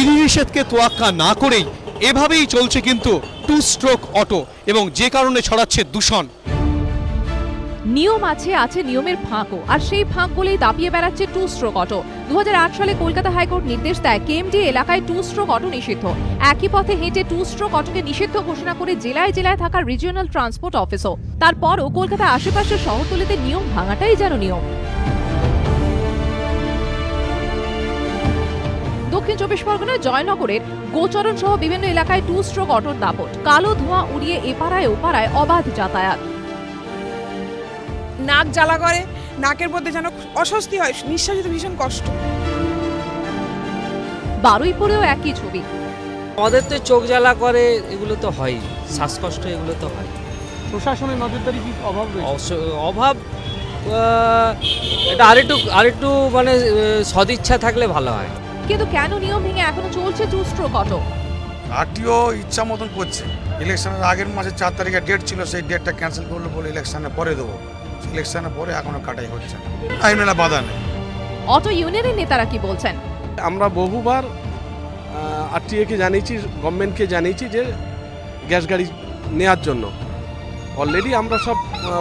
বিধিনিষেধকে তোয়াক্কা না করেই এভাবেই চলছে কিন্তু টু স্ট্রোক অটো, এবং যে কারণে ছড়াচ্ছে দূষণ। নিয়ম আছে নিয়মের ফাঁকও, আর সেই ফাঁকগুলোই দাপিয়ে বেড়াচ্ছে টু স্ট্রোক অটো। 2008 সালে কলকাতা হাইকোর্ট নির্দেশ দেয় কেএমডি এলাকায় টু স্ট্রোক অটো নিষিদ্ধ। একই পথে হেঁটে টু স্ট্রোক অটোকে নিষিদ্ধ ঘোষণা করে জেলায় জেলায় থাকা রিজিওনাল ট্রান্সপোর্ট অফিসও। তারপরও কলকাতার আশেপাশের শহরতলিতে নিয়ম ভাঙাটাই যেন নিয়ম। দক্ষিণ 24 পরগনার জয়নগরের গোচরণ সহ বিভিন্ন এলাকায় টু স্ট্রোক অটোর দাপট। কালো ধোঁয়া উড়িয়ে এপাড়ায় ওপাড়ায় অবাধ যাতায়াত। নাক জ্বালা করে, নাকের মধ্যে যেন অস্বস্তি হয়, নিঃশ্বাস নিতে ভীষণ কষ্ট। বারুইপুরেও একই ছবি। আমাদের তো চোখ জ্বালা করে, এগুলো তো হয়, শ্বাসকষ্ট এগুলো তো হয়। প্রশাসনের নজরদারি কি অভাব রয়েছে? অভাব, এটা আরেকটু মানে সদিচ্ছা থাকলে ভালো হয়। কিন্তু কেন নিয়ম ভেঙে এখনো চলছে টু স্ট্রোক অটো? আরটিও ইচ্ছা মতন করছে। ইলেকশনের আগের মাসে 4 তারিখে ডেট ছিল, সেই ডেটটা ক্যান্সেল করলো বলে ইলেকশনের পরে দেবো। ইলেকশনের পরে এখনো কাটাই হচ্ছে, আইনের বাধা নেই। অটো ইউনিয়নের নেতারা কি বলছেন? আমরা বহুবার আরটিএকে জানিয়েছি, গভর্নমেন্টকে জানিয়েছি যে গ্যাস গাড়ি নেওয়ার জন্য। অলরেডি আমরা সব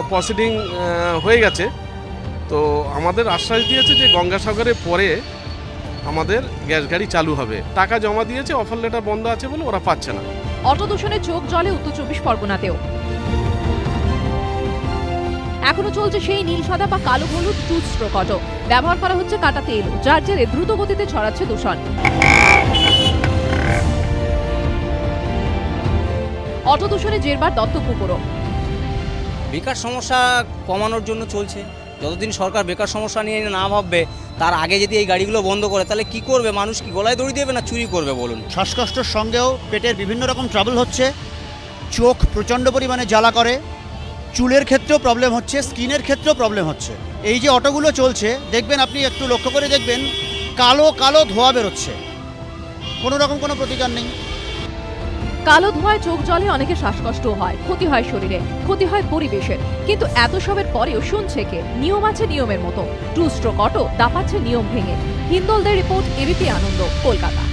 প্রসিডিং হয়ে গেছে। তো আমাদের আশ্বাস দিয়েছে যে গঙ্গাসাগরের পরে আমাদের গ্যাস গাড়ি চালু হবে। টাকা জমা দিয়েছে, অফার লেটার বন্ধ আছে বলে ওরা পাচ্ছে না। অটো দূষণে চোখ জ্বলে উত্তর 24 পরগনাতেও। এখনো চলছে সেই নীল সাদা বা কালো হলুদ টু স্ট্রোক অটো। ব্যবহার করা হচ্ছে কাটা তেল, যার জেরে দ্রুত গতিতে ছড়াচ্ছে দূষণ। অটো দূষণে জেরবার দত্তপুকুরও। বেকার সমস্যা কমানোর জন্য চলছে। যতদিন সরকার বেকার সমস্যা নিয়ে না ভাববে, তার আগে যদি এই গাড়িগুলো বন্ধ করে, তাহলে কি করবে মানুষ? কি গলায় দড়ি দেবে না চুরি করবে বলুন? শ্বাসকষ্টের সঙ্গেও পেটের বিভিন্ন রকম ট্রাবল হচ্ছে, চোখ প্রচণ্ড পরিমাণে জ্বালা করে, চুলের ক্ষেত্রেও প্রবলেম হচ্ছে, স্কিনের ক্ষেত্রেও প্রবলেম হচ্ছে। এই যে অটোগুলো চলছে, দেখবেন আপনি একটু লক্ষ্য করে দেখবেন, কালো কালো ধোঁয়া বেরোচ্ছে, কোনো রকম কোনো প্রতিকার নেই। কালো ধোঁয়ায় চোখ জ্বলে, অনেকে শ্বাসকষ্টও হয়, ক্ষতি হয় শরীরে, ক্ষতি হয় পরিবেশের। কিন্তু এত সবের পরেও শুনছে কে? নিয়ম আছে নিয়মের মতো। টু স্ট্রোক অটো দাপাচ্ছে নিয়ম ভেঙে। হিন্দলদের রিপোর্ট, এবিপি আনন্দ, কলকাতা।